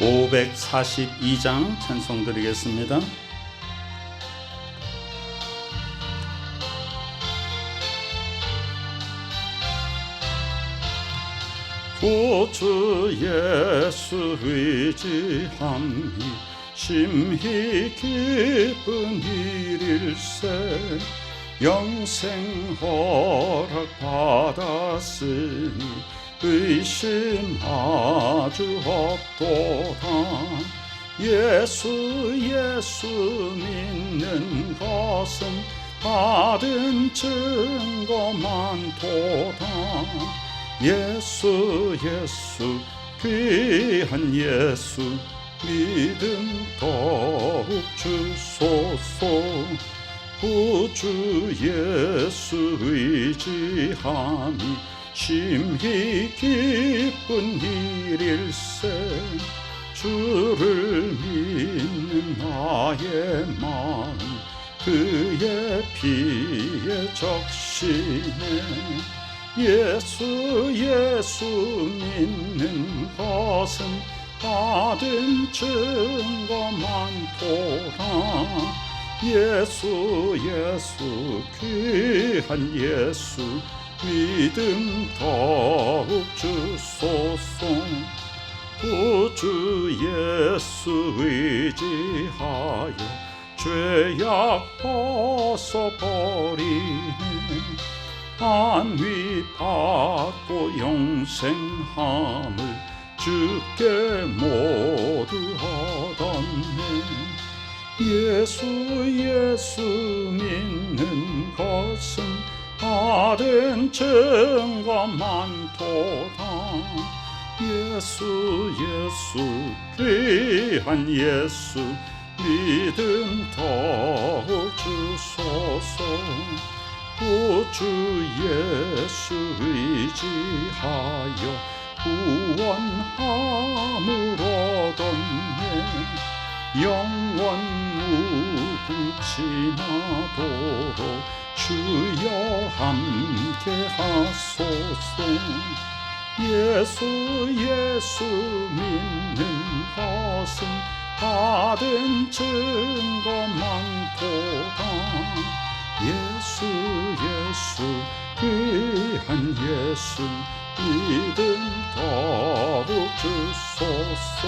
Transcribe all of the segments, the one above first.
542장 찬송 드리겠습니다. 구주 예수 의지함이 심히 기쁜 일일세. 영생 허락 받았으니 의심 아주 없도다. 예수 믿는 것은 받은 증거 많도다. 예수 귀한 예수 믿음 더욱 주소서. 구주 예수 의지함이 심히 기쁜 일일세. 주를 믿는 나의 마음 그의 피에 적시네. 예수 믿는 것은 받은 증거 많도다. 예수 귀한 예수 믿음 더욱 주소서. 구주 예수 의지하여 죄악 벗어버리네. 안위 받고 영생함을 주께 모두 얻었네. 예수 믿는 것은 받은 증거 많도다. 예수 귀한 예수 믿음 더욱 주소서. 구주 예수 의지하여 구원함을 얻었네. 영원 무궁지나도록 주여 함께 하소서. 예수 믿는 것은 받은 증거 많도다. 예수 귀한 예수 믿음 더욱 주소서.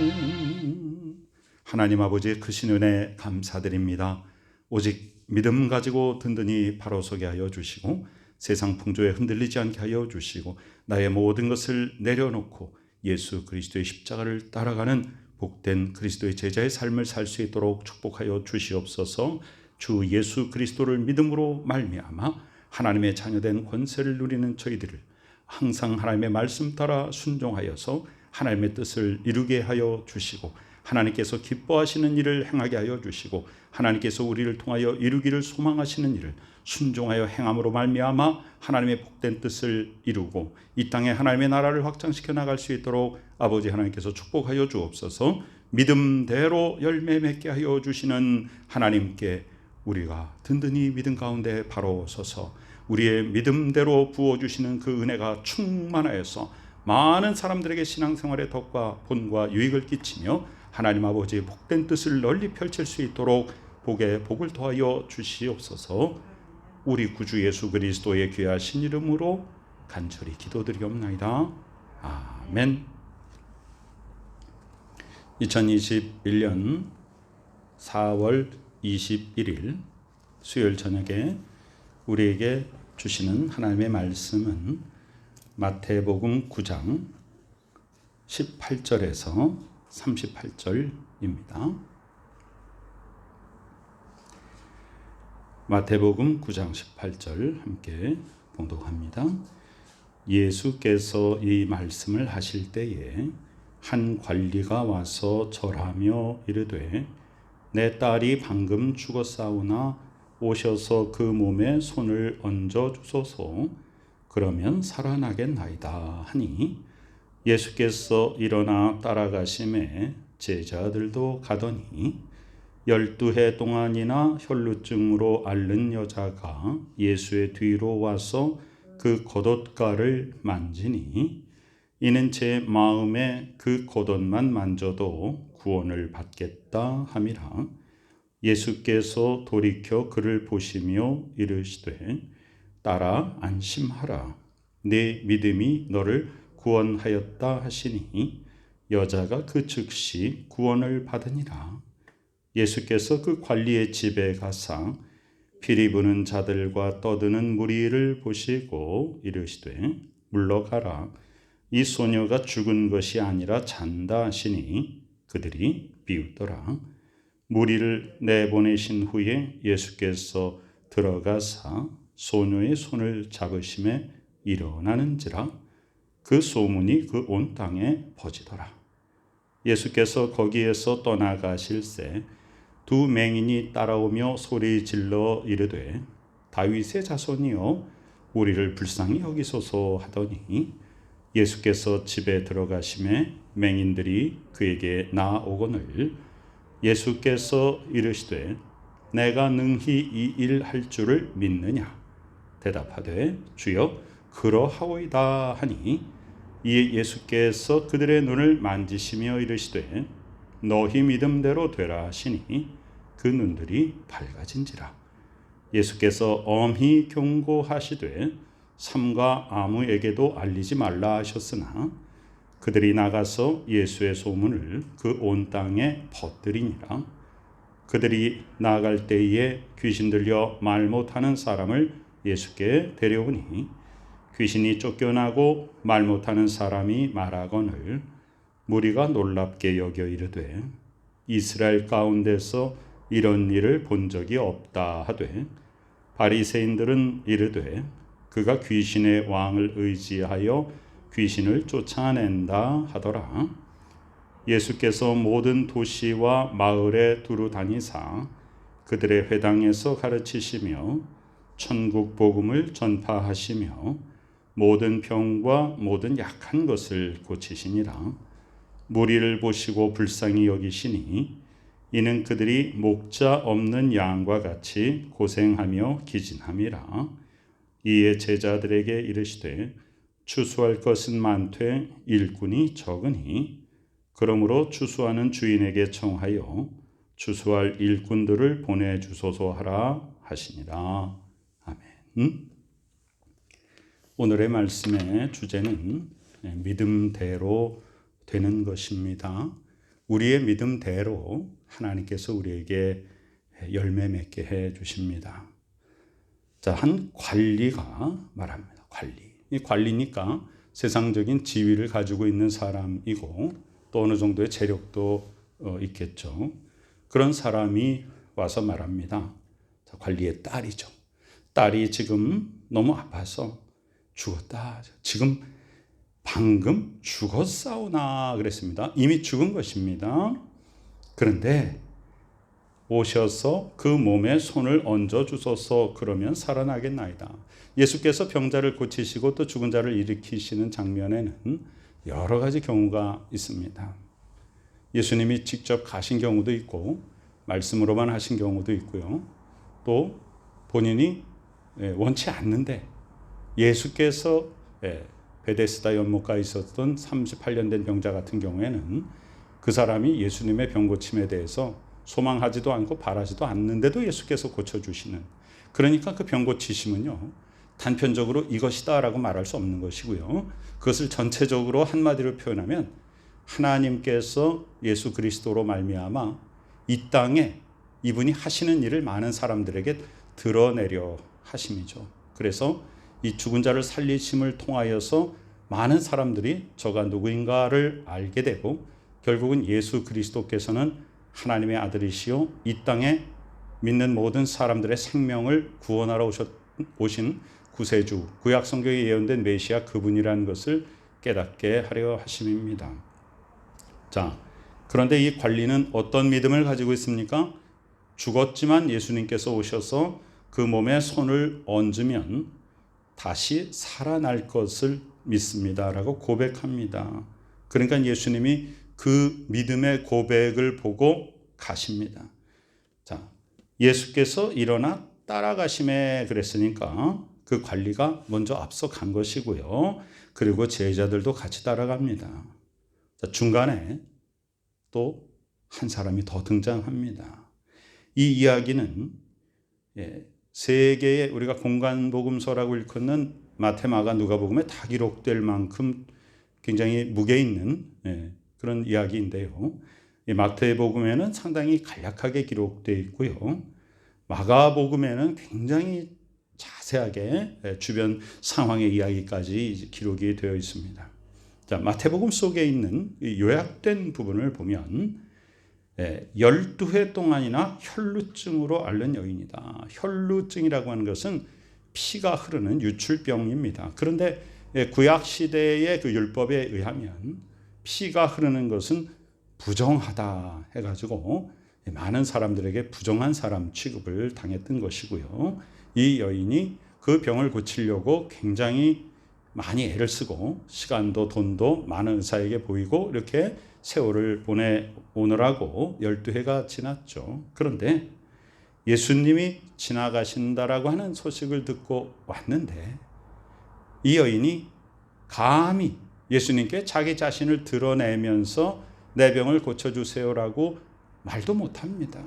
아멘. 하나님 아버지의 크신 은혜 감사드립니다. 오직 믿음 가지고 든든히 바로 서게 하여 주시고 세상 풍조에 흔들리지 않게 하여 주시고 나의 모든 것을 내려놓고 예수 그리스도의 십자가를 따라가는 복된 그리스도의 제자의 삶을 살 수 있도록 축복하여 주시옵소서. 주 예수 그리스도를 믿음으로 말미암아 하나님의 자녀된 권세를 누리는 저희들을 항상 하나님의 말씀 따라 순종하여서 하나님의 뜻을 이루게 하여 주시고 하나님께서 기뻐하시는 일을 행하게 하여 주시고 하나님께서 우리를 통하여 이루기를 소망하시는 일을 순종하여 행함으로 말미암아 하나님의 복된 뜻을 이루고 이 땅에 하나님의 나라를 확장시켜 나갈 수 있도록 아버지 하나님께서 축복하여 주옵소서. 믿음대로 열매 맺게 하여 주시는 하나님께 우리가 든든히 믿음 가운데 바로 서서 우리의 믿음대로 부어주시는 그 은혜가 충만하여서 많은 사람들에게 신앙생활의 덕과 본과 유익을 끼치며 하나님 아버지의 복된 뜻을 널리 펼칠 수 있도록 복에 복을 더하여 주시옵소서. 우리 구주 예수 그리스도의 귀하신 이름으로 간절히 기도드리옵나이다. 아멘. 2021년 4월 21일 수요일 저녁에 우리에게 주시는 하나님의 말씀은 마태복음 9장 18절에서 38절입니다. 마태복음 9장 18절 함께 봉독합니다. 예수께서 이 말씀을 하실 때에 한 관리가 와서 절하며 이르되 내 딸이 방금 죽었사오나 오셔서 그 몸에 손을 얹어 주소서. 그러면 살아나겠나이다 하니 예수께서 일어나 따라가심에 제자들도 가더니 12해 동안이나 혈루증으로 앓는 여자가 예수의 뒤로 와서 그 겉옷가를 만지니 이는 제 마음에 그 겉옷만 만져도 구원을 받겠다 함이라. 예수께서 돌이켜 그를 보시며 이르시되 따라 안심하라. 내 믿음이 너를 구원하였다 하시니 여자가 그 즉시 구원을 받으니라. 예수께서 그 관리의 집에 가사 피리 부는 자들과 떠드는 무리를 보시고 이르시되 물러가라. 이 소녀가 죽은 것이 아니라 잔다 하시니 그들이 비웃더라. 무리를 내보내신 후에 예수께서 들어가사 소녀의 손을 잡으심에 일어나는지라. 그 소문이 그 온 땅에 퍼지더라. 예수께서 거기에서 떠나가실새 두 맹인이 따라오며 소리 질러 이르되 다윗의 자손이여 우리를 불쌍히 여기소서 하더니 예수께서 집에 들어가심에 맹인들이 그에게 나아오거늘 예수께서 이르시되 내가 능히 이 일 할 줄을 믿느냐. 대답하되 주여 그러하오이다 하니 이에 예수께서 그들의 눈을 만지시며 이르시되 너희 믿음대로 되라 하시니 그 눈들이 밝아진지라. 예수께서 엄히 경고하시되 삼가 아무에게도 알리지 말라 하셨으나 그들이 나가서 예수의 소문을 그 온 땅에 퍼뜨리니라. 그들이 나아갈 때에 귀신 들려 말 못하는 사람을 예수께 데려오니 귀신이 쫓겨나고 말 못하는 사람이 말하거늘 무리가 놀랍게 여겨 이르되 이스라엘 가운데서 이런 일을 본 적이 없다 하되 바리새인들은 이르되 그가 귀신의 왕을 의지하여 귀신을 쫓아낸다 하더라. 예수께서 모든 도시와 마을에 두루 다니사 그들의 회당에서 가르치시며 천국 복음을 전파하시며 모든 병과 모든 약한 것을 고치시니라. 무리를 보시고 불쌍히 여기시니 이는 그들이 목자 없는 양과 같이 고생하며 기진함이라. 이에 제자들에게 이르시되 추수할 것은 많되 일꾼이 적으니 그러므로 추수하는 주인에게 청하여 추수할 일꾼들을 보내주소서 하라 하시니라. 아멘. 오늘의 말씀의 주제는 믿음대로 되는 것입니다. 우리의 믿음대로 하나님께서 우리에게 열매 맺게 해 주십니다. 자, 한 관리가 말합니다. 이 관리니까 세상적인 지위를 가지고 있는 사람이고 또 어느 정도의 재력도 있겠죠. 그런 사람이 와서 말합니다. 자, 관리의 딸이죠. 딸이 지금 너무 아파서 죽었다. 지금 방금 죽었사오나 그랬습니다. 이미 죽은 것입니다. 그런데 오셔서 그 몸에 손을 얹어 주소서. 그러면 살아나겠나이다. 예수께서 병자를 고치시고 또 죽은 자를 일으키시는 장면에는 여러 가지 경우가 있습니다. 예수님이 직접 가신 경우도 있고 말씀으로만 하신 경우도 있고요. 또 본인이 원치 않는데 예수께서 베데스다 연못가에 있었던 38년 된 병자 같은 경우에는 그 사람이 예수님의 병 고침에 대해서 소망하지도 않고 바라지도 않는데도 예수께서 고쳐주시는, 그러니까 그 병 고치심은요 단편적으로 이것이다 라고 말할 수 없는 것이고요. 그것을 전체적으로 한마디로 표현하면 하나님께서 예수 그리스도로 말미암아 이 땅에 이분이 하시는 일을 많은 사람들에게 드러내려 하심이죠. 그래서 이 죽은 자를 살리심을 통하여서 많은 사람들이 저가 누구인가를 알게 되고 결국은 예수 그리스도께서는 하나님의 아들이시요 이 땅에 믿는 모든 사람들의 생명을 구원하러 오신 구세주, 구약 성경에 예언된 메시아 그분이라는 것을 깨닫게 하려 하심입니다. 자, 그런데 이 관리는 어떤 믿음을 가지고 있습니까? 죽었지만 예수님께서 오셔서 그 몸에 손을 얹으면 다시 살아날 것을 믿습니다라고 고백합니다. 그러니까 예수님이 그 믿음의 고백을 보고 가십니다. 자, 예수께서 일어나 따라가심에 그랬으니까 그 관리가 먼저 앞서간 것이고요. 그리고 제자들도 같이 따라갑니다. 자, 중간에 또 한 사람이 더 등장합니다. 이 이야기는 세 개의 우리가 공간복음서라고 일컫는 마태, 마가, 누가복음에 다 기록될 만큼 굉장히 무게 있는 그런 이야기인데요. 마태복음에는 상당히 간략하게 기록되어 있고요. 마가복음에는 굉장히 자세하게 주변 상황의 이야기까지 기록이 되어 있습니다. 자, 마태복음 속에 있는 요약된 부분을 보면 12회 동안이나 혈루증으로 앓는 여인이다. 혈루증이라고 하는 것은 피가 흐르는 유출병입니다. 그런데 구약 시대의 그 율법에 의하면 피가 흐르는 것은 부정하다 해가지고 많은 사람들에게 부정한 사람 취급을 당했던 것이고요. 이 여인이 그 병을 고치려고 굉장히 많이 애를 쓰고 시간도 돈도 많은 의사에게 보이고 이렇게 세월을 보내오느라고 12회가 지났죠. 그런데 예수님이 지나가신다라고 하는 소식을 듣고 왔는데 이 여인이 감히 예수님께 자기 자신을 드러내면서 내 병을 고쳐주세요라고 말도 못합니다.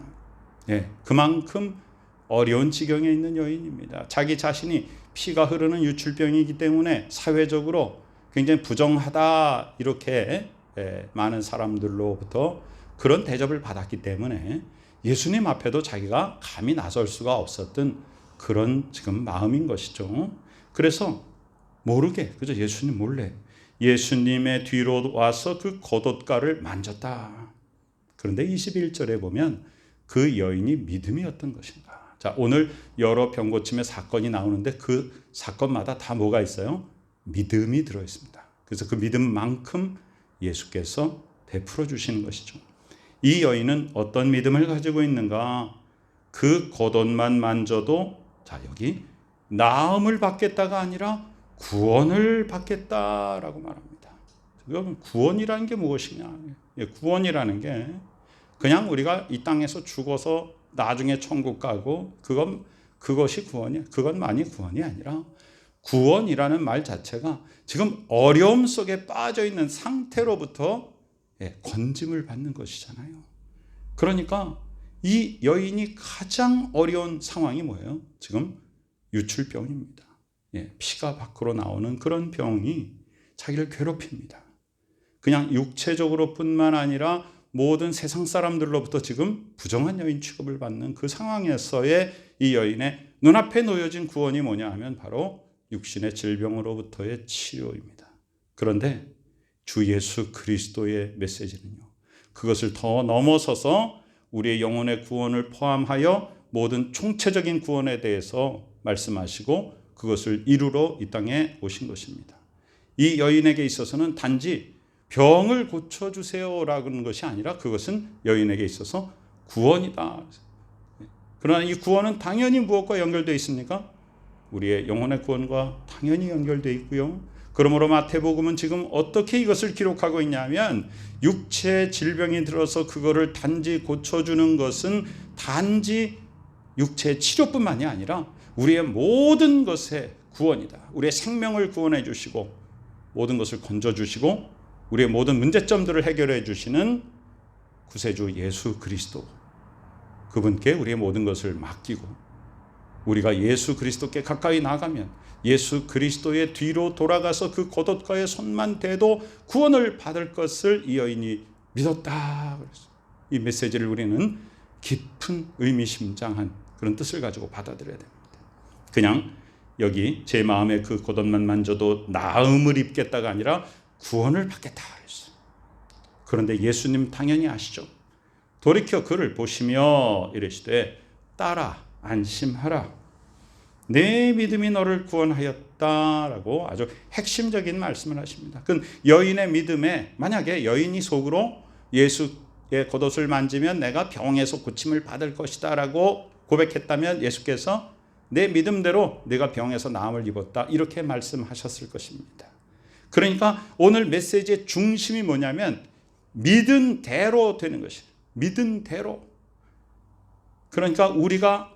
그만큼 어려운 지경에 있는 여인입니다. 자기 자신이 피가 흐르는 유출병이기 때문에 사회적으로 굉장히 부정하다 이렇게 많은 사람들로부터 그런 대접을 받았기 때문에 예수님 앞에도 자기가 감히 나설 수가 없었던 그런 지금 마음인 것이죠. 그래서 모르게 그저 예수님 몰래 예수님의 뒤로 와서 그 겉옷가를 만졌다. 그런데 21절에 보면 그 여인이 믿음이었던 것인가. 자, 오늘 여러 병고침의 사건이 나오는데 그 사건마다 다 뭐가 있어요? 믿음이 들어있습니다. 그래서 그 믿음만큼 예수께서 베풀어 주시는 것이죠. 이 여인은 어떤 믿음을 가지고 있는가? 그 겉옷만 만져도 자, 여기 나음을 받겠다가 아니라 구원을 받겠다라고 말합니다. 그럼 구원이라는 게 무엇이냐? 구원이라는 게 그냥 우리가 이 땅에서 죽어서 나중에 천국 가고 그것이 구원이야. 그것만이 구원이 아니라 구원이라는 말 자체가 지금 어려움 속에 빠져 있는 상태로부터 건짐을 받는 것이잖아요. 그러니까 이 여인이 가장 어려운 상황이 뭐예요? 지금 유출병입니다. 피가 밖으로 나오는 그런 병이 자기를 괴롭힙니다. 그냥 육체적으로 뿐만 아니라 모든 세상 사람들로부터 지금 부정한 여인 취급을 받는 그 상황에서의 이 여인의 눈앞에 놓여진 구원이 뭐냐 하면 바로 육신의 질병으로부터의 치료입니다. 그런데 주 예수 그리스도의 메시지는요, 그것을 더 넘어서서 우리의 영혼의 구원을 포함하여 모든 총체적인 구원에 대해서 말씀하시고 그것을 이루러 이 땅에 오신 것입니다. 이 여인에게 있어서는 단지 병을 고쳐주세요라는 것이 아니라 그것은 여인에게 있어서 구원이다. 그러나 이 구원은 당연히 무엇과 연결되어 있습니까? 우리의 영혼의 구원과 당연히 연결되어 있고요. 그러므로 마태복음은 지금 어떻게 이것을 기록하고 있냐면 육체 질병이 들어서 그거를 단지 고쳐주는 것은 단지 육체 치료뿐만이 아니라 우리의 모든 것의 구원이다. 우리의 생명을 구원해 주시고 모든 것을 건져주시고 우리의 모든 문제점들을 해결해 주시는 구세주 예수 그리스도, 그분께 우리의 모든 것을 맡기고 우리가 예수 그리스도께 가까이 나가면 예수 그리스도의 뒤로 돌아가서 그 겉옷가에 손만 대도 구원을 받을 것을 이 여인이 믿었다. 이 메시지를 우리는 깊은 의미심장한 그런 뜻을 가지고 받아들여야 됩니다. 그냥 여기 제 마음에 그 겉옷만 만져도 나음을 입겠다가 아니라 구원을 받겠다 그랬어요. 그런데 예수님 당연히 아시죠. 돌이켜 그를 보시며 이르시되 딸아 안심하라, 내 믿음이 너를 구원하였다라고 아주 핵심적인 말씀을 하십니다. 그 여인의 믿음에 만약에 여인이 속으로 예수의 겉옷을 만지면 내가 병에서 고침을 받을 것이다 라고 고백했다면 예수께서 내 믿음대로 네가 병에서 나음을 입었다 이렇게 말씀하셨을 것입니다. 그러니까 오늘 메시지의 중심이 뭐냐면 믿은 대로 되는 것이에요. 믿은 대로. 그러니까 우리가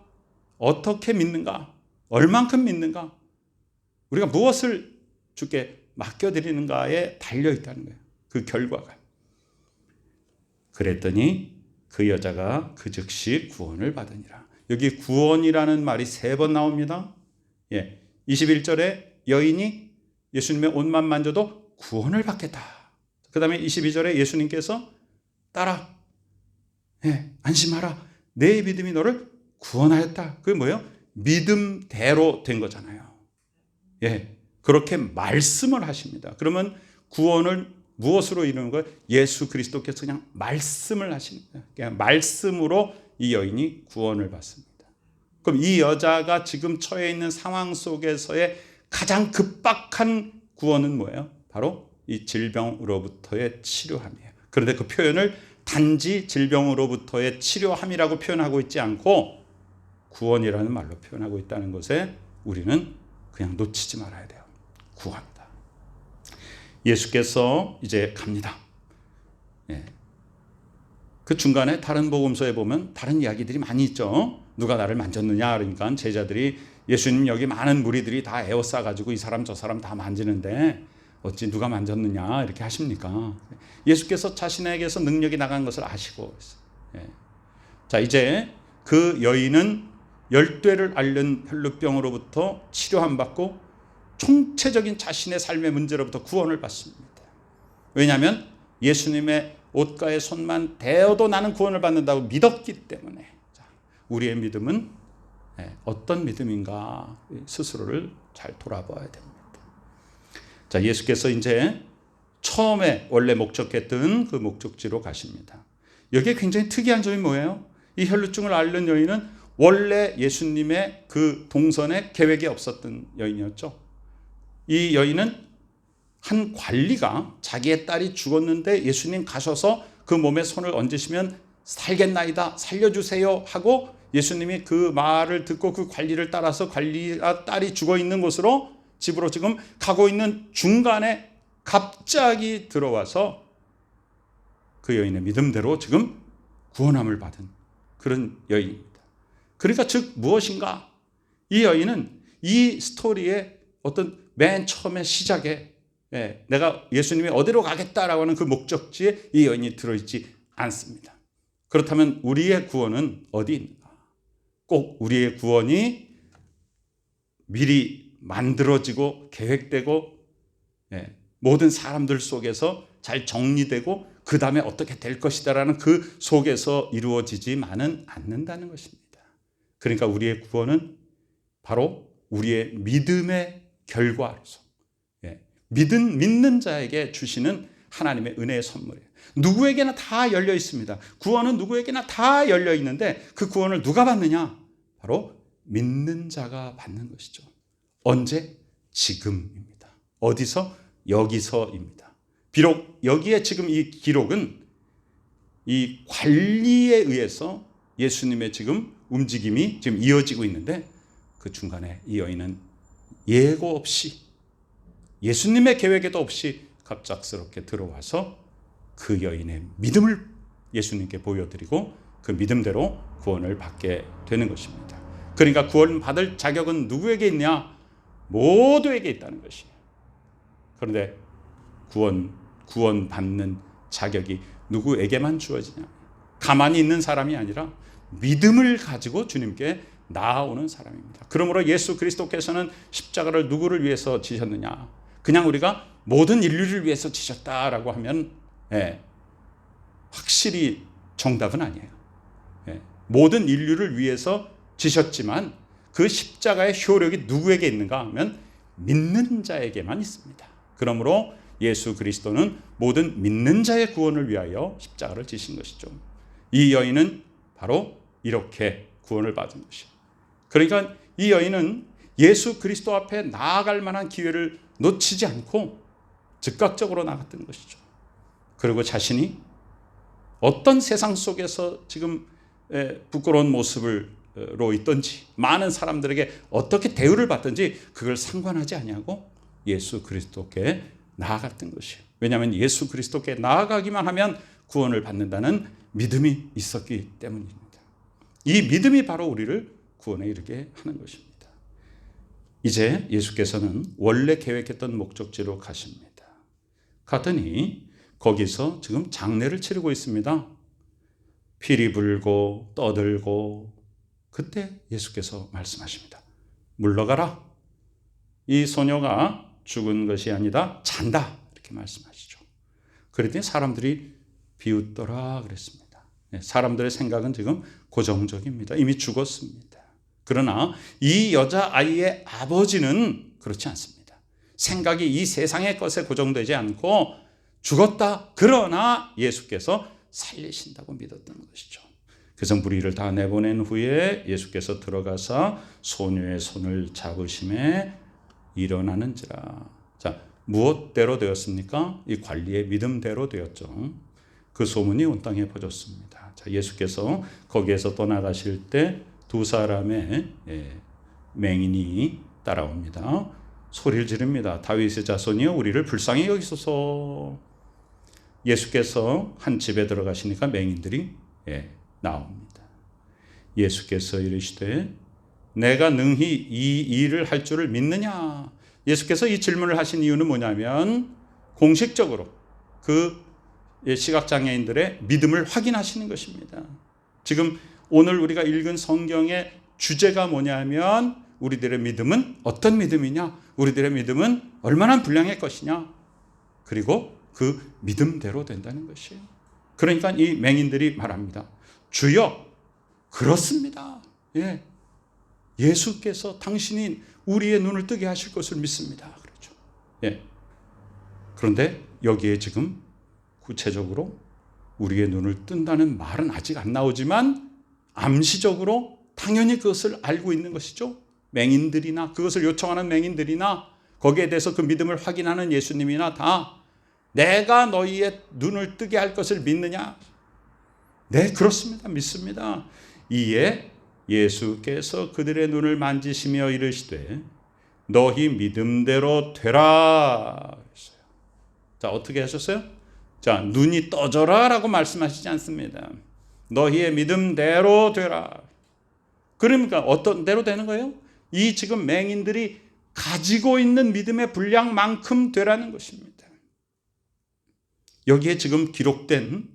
어떻게 믿는가, 얼만큼 믿는가, 우리가 무엇을 주께 맡겨드리는가에 달려있다는 거예요. 그 결과가. 그랬더니 그 여자가 그 즉시 구원을 받으니라. 여기 구원이라는 말이 3번 나옵니다. 21절에 여인이 예수님의 옷만 만져도 구원을 받겠다. 그 다음에 22절에 예수님께서 딸아, 안심하라. 내 믿음이 너를 구원하였다. 그게 뭐예요? 믿음대로 된 거잖아요. 그렇게 말씀을 하십니다. 그러면 구원을 무엇으로 이루는 거예요? 예수 그리스도께서 그냥 말씀을 하십니다. 그냥 말씀으로 이 여인이 구원을 받습니다. 그럼 이 여자가 지금 처해 있는 상황 속에서의 가장 급박한 구원은 뭐예요? 바로 이 질병으로부터의 치료함이에요. 그런데 그 표현을 단지 질병으로부터의 치료함이라고 표현하고 있지 않고 구원이라는 말로 표현하고 있다는 것에 우리는 그냥 놓치지 말아야 돼요. 구원이다. 예수께서 이제 갑니다. 그 중간에 다른 복음서에 보면 다른 이야기들이 많이 있죠. 누가 나를 만졌느냐 그러니까 제자들이 예수님 여기 많은 무리들이 다 에워싸가지고 이 사람 저 사람 다 만지는데 어찌 누가 만졌느냐 이렇게 하십니까? 예수께서 자신에게서 능력이 나간 것을 아시고 자, 이제 그 여인은 열대를 앓는 혈루병으로부터 치료함 받고 총체적인 자신의 삶의 문제로부터 구원을 받습니다. 왜냐하면 예수님의 옷가의 손만 대어도 나는 구원을 받는다고 믿었기 때문에. 자, 우리의 믿음은 어떤 믿음인가 스스로를 잘 돌아봐야 됩니다. 자, 예수께서 이제 처음에 원래 목적했던 그 목적지로 가십니다. 여기에 굉장히 특이한 점이 뭐예요? 이 혈루증을 앓는 여인은 원래 예수님의 그 동선에 계획이 없었던 여인이었죠. 이 여인은 한 관리가 자기의 딸이 죽었는데 예수님 가셔서 그 몸에 손을 얹으시면 살겠나이다, 살려주세요 하고 예수님이 그 말을 듣고 그 관리를 따라서 관리가 딸이 죽어 있는 곳으로 집으로 지금 가고 있는 중간에 갑자기 들어와서 그 여인의 믿음대로 지금 구원함을 받은 그런 여인입니다. 그러니까 즉 무엇인가? 이 여인은 이 스토리의 어떤 맨 처음에 시작에 내가 예수님이 어디로 가겠다라고 하는 그 목적지에 이 여인이 들어있지 않습니다. 그렇다면 우리의 구원은 어디 있는가? 꼭 우리의 구원이 미리 만들어지고 계획되고 모든 사람들 속에서 잘 정리되고 그 다음에 어떻게 될 것이다라는 그 속에서 이루어지지만은 않는다는 것입니다. 그러니까 우리의 구원은 바로 우리의 믿음의 결과로서 믿는 자에게 주시는 하나님의 은혜의 선물이에요. 누구에게나 다 열려 있습니다. 구원은 누구에게나 다 열려 있는데 그 구원을 누가 받느냐? 바로 믿는 자가 받는 것이죠. 언제? 지금입니다. 어디서? 여기서입니다. 비록 여기에 지금 이 기록은 이 관리에 의해서 예수님의 지금 움직임이 지금 이어지고 있는데 그 중간에 이 여인은 예고 없이 예수님의 계획에도 없이 갑작스럽게 들어와서 그 여인의 믿음을 예수님께 보여드리고 그 믿음대로 구원을 받게 되는 것입니다. 그러니까 구원 받을 자격은 누구에게 있냐? 모두에게 있다는 것이에요. 그런데 구원 받는 자격이 누구에게만 주어지냐? 가만히 있는 사람이 아니라 믿음을 가지고 주님께 나아오는 사람입니다. 그러므로 예수 그리스도께서는 십자가를 누구를 위해서 지셨느냐? 그냥 우리가 모든 인류를 위해서 지셨다라고 하면 확실히 정답은 아니에요. 모든 인류를 위해서 지셨지만 그 십자가의 효력이 누구에게 있는가 하면 믿는 자에게만 있습니다. 그러므로 예수 그리스도는 모든 믿는 자의 구원을 위하여 십자가를 지신 것이죠. 이 여인은 바로 이렇게 구원을 받은 것이에요. 그러니까 이 여인은 예수 그리스도 앞에 나아갈 만한 기회를 놓치지 않고 즉각적으로 나갔던 것이죠. 그리고 자신이 어떤 세상 속에서 지금 부끄러운 모습으로 있든지 많은 사람들에게 어떻게 대우를 받든지 그걸 상관하지 아니하고 예수 그리스도께 나아갔던 것이에요. 왜냐하면 예수 그리스도께 나아가기만 하면 구원을 받는다는 믿음이 있었기 때문입니다. 이 믿음이 바로 우리를 구원에 이르게 하는 것입니다. 이제 예수께서는 원래 계획했던 목적지로 가십니다. 가더니 거기서 지금 장례를 치르고 있습니다. 피리 불고 떠들고, 그때 예수께서 말씀하십니다. 물러가라. 이 소녀가 죽은 것이 아니다, 잔다. 이렇게 말씀하시죠. 그랬더니 사람들이 비웃더라 그랬습니다. 사람들의 생각은 지금 고정적입니다. 이미 죽었습니다. 그러나 이 여자아이의 아버지는 그렇지 않습니다. 생각이 이 세상의 것에 고정되지 않고 죽었다. 그러나 예수께서 살리신다고 믿었던 것이죠. 그래서 무리를 다 내보낸 후에 예수께서 들어가사 소녀의 손을 잡으심에 일어나는지라. 자, 무엇대로 되었습니까? 이 관리의 믿음대로 되었죠. 그 소문이 온 땅에 퍼졌습니다. 자, 예수께서 거기에서 떠나가실 때 두 사람의 맹인이 따라옵니다. 소리를 지릅니다. 다윗의 자손이여 우리를 불쌍히 여기소서. 예수께서 한 집에 들어가시니까 맹인들이 나옵니다. 예수께서 이르시되 내가 능히 이 일을 할 줄을 믿느냐. 예수께서 이 질문을 하신 이유는 뭐냐면 공식적으로 그 시각장애인들의 믿음을 확인하시는 것입니다. 지금 오늘 우리가 읽은 성경의 주제가 뭐냐면 우리들의 믿음은 어떤 믿음이냐, 우리들의 믿음은 얼마나 분량의 것이냐, 그리고 그 믿음대로 된다는 것이에요. 그러니까 이 맹인들이 말합니다. 주여, 그렇습니다. 예수께서 당신이 우리의 눈을 뜨게 하실 것을 믿습니다. 그렇죠. 그런데 여기에 지금 구체적으로 우리의 눈을 뜬다는 말은 아직 안 나오지만 암시적으로 당연히 그것을 알고 있는 것이죠. 맹인들이나 그것을 요청하는 맹인들이나 거기에 대해서 그 믿음을 확인하는 예수님이나 다 내가 너희의 눈을 뜨게 할 것을 믿느냐? 네, 그렇습니다. 믿습니다. 이에 예수께서 그들의 눈을 만지시며 이르시되 너희 믿음대로 되라. 자, 어떻게 하셨어요? 자, 눈이 떠져라 라고 말씀하시지 않습니다. 너희의 믿음대로 되라. 그러니까 어떤 대로 되는 거예요? 이 지금 맹인들이 가지고 있는 믿음의 분량만큼 되라는 것입니다. 여기에 지금 기록된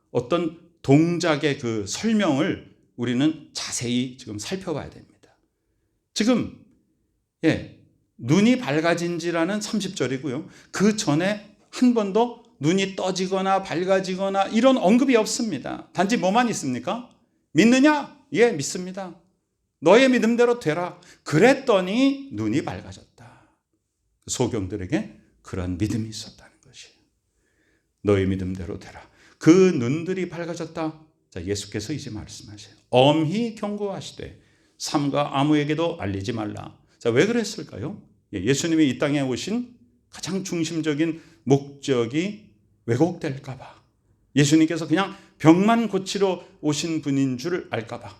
어떤 동작의 그 설명을 우리는 자세히 지금 살펴봐야 됩니다. 지금 눈이 밝아진지라는 30절이고요. 그 전에 한 번도 눈이 떠지거나 밝아지거나 이런 언급이 없습니다. 단지 뭐만 있습니까? 믿느냐? 예, 믿습니다. 너의 믿음대로 되라. 그랬더니 눈이 밝아졌다. 소경들에게 그런 믿음이 있었다는 것이에요. 너의 믿음대로 되라. 그 눈들이 밝아졌다. 자, 예수께서 이제 말씀하세요. 엄히 경고하시되 삼가 아무에게도 알리지 말라. 자, 왜 그랬을까요? 예수님이 이 땅에 오신 가장 중심적인 목적이 왜곡될까 봐. 예수님께서 그냥 병만 고치러 오신 분인 줄 알까 봐.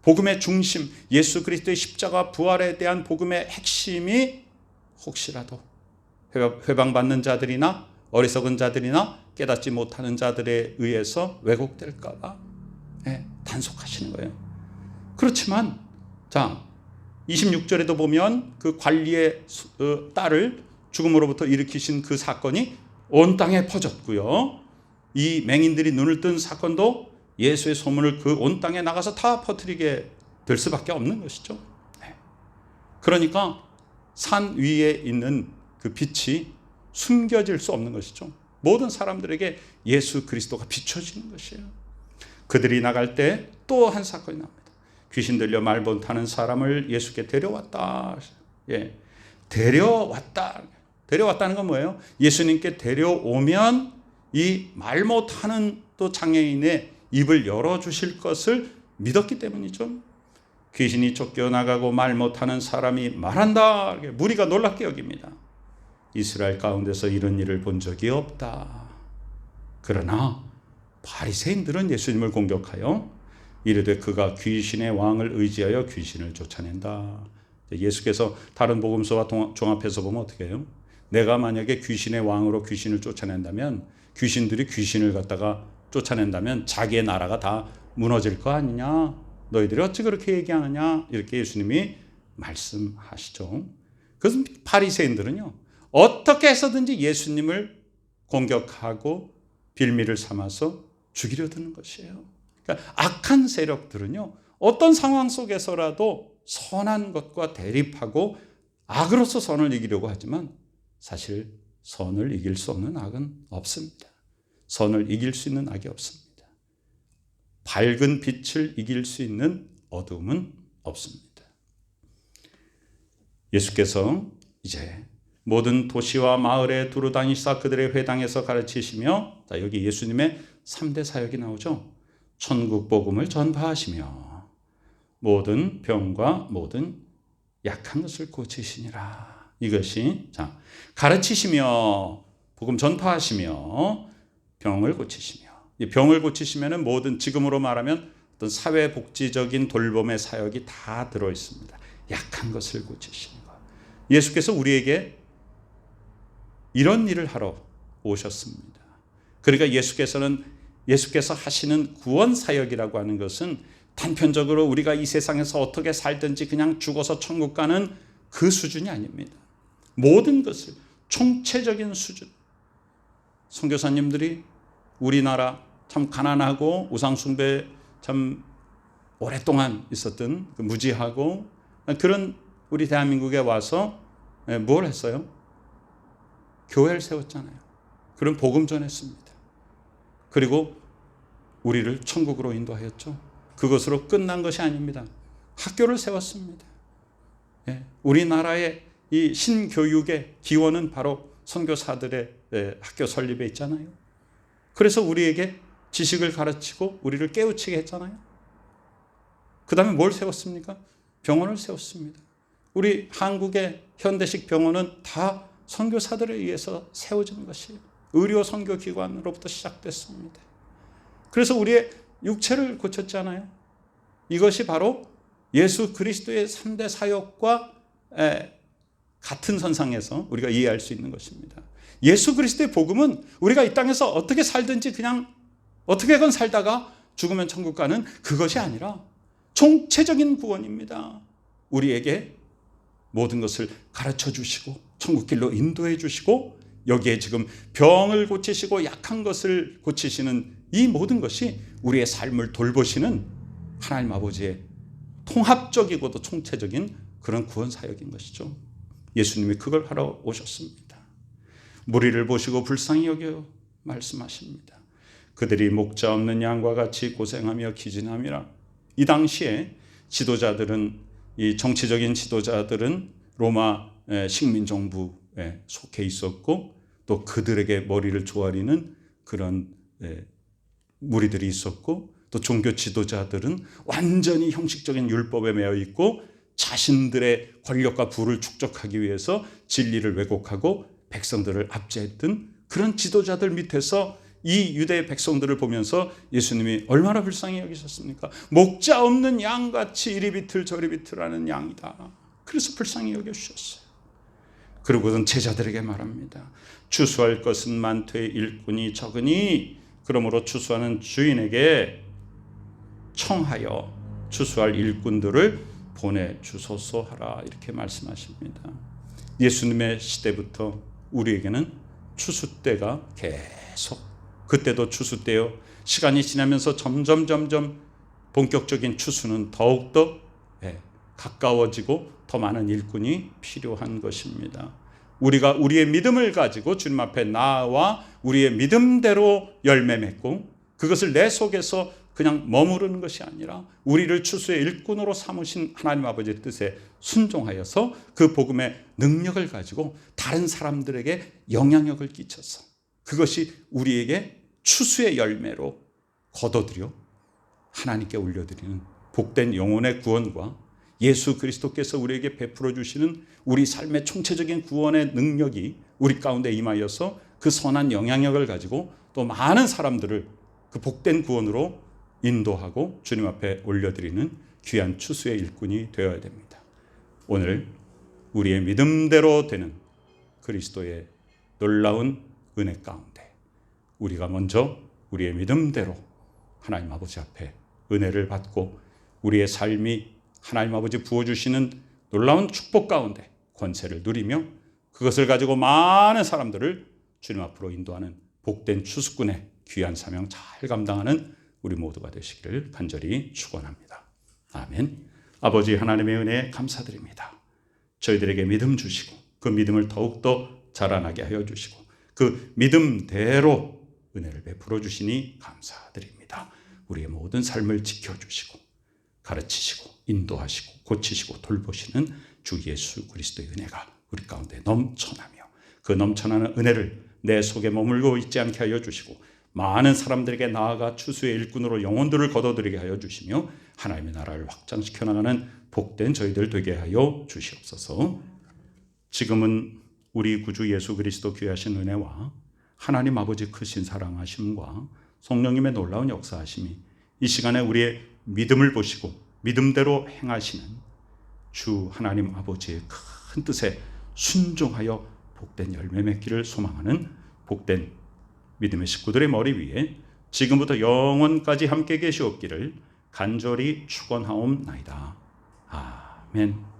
복음의 중심, 예수 그리스도의 십자가 부활에 대한 복음의 핵심이 혹시라도 회방받는 자들이나 어리석은 자들이나 깨닫지 못하는 자들에 의해서 왜곡될까 봐 단속하시는 거예요. 그렇지만 자, 26절에도 보면 그 관리의 딸을 죽음으로부터 일으키신 그 사건이 온 땅에 퍼졌고요. 이 맹인들이 눈을 뜬 사건도 예수의 소문을 그 온 땅에 나가서 다 퍼뜨리게 될 수밖에 없는 것이죠. 그러니까 산 위에 있는 그 빛이 숨겨질 수 없는 것이죠. 모든 사람들에게 예수 그리스도가 비춰지는 것이에요. 그들이 나갈 때 또 한 사건이 나옵니다. 귀신 들려 말 못하는 사람을 예수께 데려왔다. 데려왔다는 건 뭐예요? 예수님께 데려오면 이 말 못하는 또 장애인의 입을 열어주실 것을 믿었기 때문이죠. 귀신이 쫓겨나가고 말 못하는 사람이 말한다. 무리가 놀랍게 여깁니다. 이스라엘 가운데서 이런 일을 본 적이 없다. 그러나 바리새인들은 예수님을 공격하여 이르되 그가 귀신의 왕을 의지하여 귀신을 쫓아낸다. 예수께서 다른 복음서와 종합해서 보면 어떻게 해요? 내가 만약에 귀신의 왕으로 귀신을 쫓아낸다면 귀신들이 귀신을 갖다가 쫓아낸다면 자기의 나라가 다 무너질 거 아니냐? 너희들이 어찌 그렇게 얘기하느냐? 이렇게 예수님이 말씀하시죠. 그래서 바리새인들은요, 어떻게 해서든지 예수님을 공격하고 빌미를 삼아서 죽이려 드는 것이에요. 그러니까 악한 세력들은요, 어떤 상황 속에서라도 선한 것과 대립하고 악으로서 선을 이기려고 하지만 사실 선을 이길 수 없는 악은 없습니다. 선을 이길 수 있는 악이 없습니다. 밝은 빛을 이길 수 있는 어둠은 없습니다. 예수께서 이제 모든 도시와 마을에 두루 다니시사 그들의 회당에서 가르치시며, 자, 여기 예수님의 3대 사역이 나오죠. 천국 복음을 전파하시며 모든 병과 모든 약한 것을 고치시니라. 이것이, 자, 가르치시며 복음 전파하시며 병을 고치시며, 이 병을 고치시면은 모든, 지금으로 말하면 어떤 사회복지적인 돌봄의 사역이 다 들어 있습니다. 약한 것을 고치시는 것. 예수께서 우리에게 이런 일을 하러 오셨습니다. 그러니까 예수께서 하시는 구원 사역이라고 하는 것은 단편적으로 우리가 이 세상에서 어떻게 살든지 그냥 죽어서 천국 가는 그 수준이 아닙니다. 모든 것을 총체적인 수준. 선교사님들이 우리나라 참 가난하고 우상숭배 참 오랫동안 있었던 그 무지하고 그런 우리 대한민국에 와서 뭘 했어요? 교회를 세웠잖아요. 그런 복음 전했습니다. 그리고 우리를 천국으로 인도하였죠. 그것으로 끝난 것이 아닙니다. 학교를 세웠습니다. 우리나라의 이 신교육의 기원은 바로 선교사들의 학교 설립에 있잖아요. 그래서 우리에게 지식을 가르치고 우리를 깨우치게 했잖아요. 그 다음에 뭘 세웠습니까? 병원을 세웠습니다. 우리 한국의 현대식 병원은 다 선교사들에 의해서 세워진 것이에요. 의료 선교기관으로부터 시작됐습니다. 그래서 우리의 육체를 고쳤잖아요. 이것이 바로 예수 그리스도의 3대 사역과 같은 선상에서 우리가 이해할 수 있는 것입니다. 예수 그리스도의 복음은 우리가 이 땅에서 어떻게 살든지 그냥 어떻게건 살다가 죽으면 천국 가는 그것이 아니라 총체적인 구원입니다. 우리에게 모든 것을 가르쳐 주시고 천국길로 인도해 주시고 여기에 지금 병을 고치시고 약한 것을 고치시는 이 모든 것이 우리의 삶을 돌보시는 하나님 아버지의 통합적이고도 총체적인 그런 구원 사역인 것이죠. 예수님이 그걸 하러 오셨습니다. 무리를 보시고 불쌍히 여겨 말씀하십니다. 그들이 목자 없는 양과 같이 고생하며 기진함이라. 이 당시에 지도자들은, 이 정치적인 지도자들은 로마 식민정부에 속해 있었고 또 그들에게 머리를 조아리는 그런 무리들이 있었고 또 종교 지도자들은 완전히 형식적인 율법에 매여 있고 자신들의 권력과 부를 축적하기 위해서 진리를 왜곡하고 백성들을 압제했던 그런 지도자들 밑에서 이 유대 백성들을 보면서 예수님이 얼마나 불쌍히 여기셨습니까? 목자 없는 양같이 이리 비틀 저리 비틀하는 양이다. 그래서 불쌍히 여겨주셨어요. 그러고는 제자들에게 말합니다. 추수할 것은 많되 일꾼이 적으니 그러므로 추수하는 주인에게 청하여 추수할 일꾼들을 보내주소서 하라. 이렇게 말씀하십니다. 예수님의 시대부터 우리에게는 추수 때가 계속, 그때도 추수 때요, 시간이 지나면서 점점 본격적인 추수는 더욱더 가까워지고 더 많은 일꾼이 필요한 것입니다. 우리가 우리의 믿음을 가지고 주님 앞에 나와 우리의 믿음대로 열매 맺고 그것을 내 속에서 그냥 머무르는 것이 아니라 우리를 추수의 일꾼으로 삼으신 하나님 아버지의 뜻에 순종하여서 그 복음의 능력을 가지고 다른 사람들에게 영향력을 끼쳐서 그것이 우리에게 추수의 열매로 거둬들여 하나님께 올려드리는 복된 영혼의 구원과 예수 그리스도께서 우리에게 베풀어 주시는 우리 삶의 총체적인 구원의 능력이 우리 가운데 임하여서 그 선한 영향력을 가지고 또 많은 사람들을 그 복된 구원으로 인도하고 주님 앞에 올려드리는 귀한 추수의 일꾼이 되어야 됩니다. 오늘 우리의 믿음대로 되는 그리스도의 놀라운 은혜 가운데 우리가 먼저 우리의 믿음대로 하나님 아버지 앞에 은혜를 받고 우리의 삶이 하나님 아버지 부어주시는 놀라운 축복 가운데 권세를 누리며 그것을 가지고 많은 사람들을 주님 앞으로 인도하는 복된 추수꾼의 귀한 사명 잘 감당하는 우리 모두가 되시기를 간절히 축원합니다. 아멘. 아버지 하나님의 은혜에 감사드립니다. 저희들에게 믿음 주시고 그 믿음을 더욱더 자라나게 하여 주시고 그 믿음대로 은혜를 베풀어 주시니 감사드립니다. 우리의 모든 삶을 지켜주시고 가르치시고 인도하시고 고치시고 돌보시는 주 예수 그리스도의 은혜가 우리 가운데 넘쳐나며 그 넘쳐나는 은혜를 내 속에 머물고 있지 않게 하여 주시고 많은 사람들에게 나아가 추수의 일꾼으로 영혼들을 거둬들이게 하여 주시며 하나님의 나라를 확장시켜 나가는 복된 저희들 되게 하여 주시옵소서. 지금은 우리 구주 예수 그리스도 귀하신 은혜와 하나님 아버지 크신 사랑하심과 성령님의 놀라운 역사하심이 이 시간에 우리의 믿음을 보시고 믿음대로 행하시는 주 하나님 아버지의 큰 뜻에 순종하여 복된 열매 맺기를 소망하는 복된 믿음의 식구들의 머리 위에 지금부터 영원까지 함께 계시옵기를 간절히 축원하옵나이다. 아멘.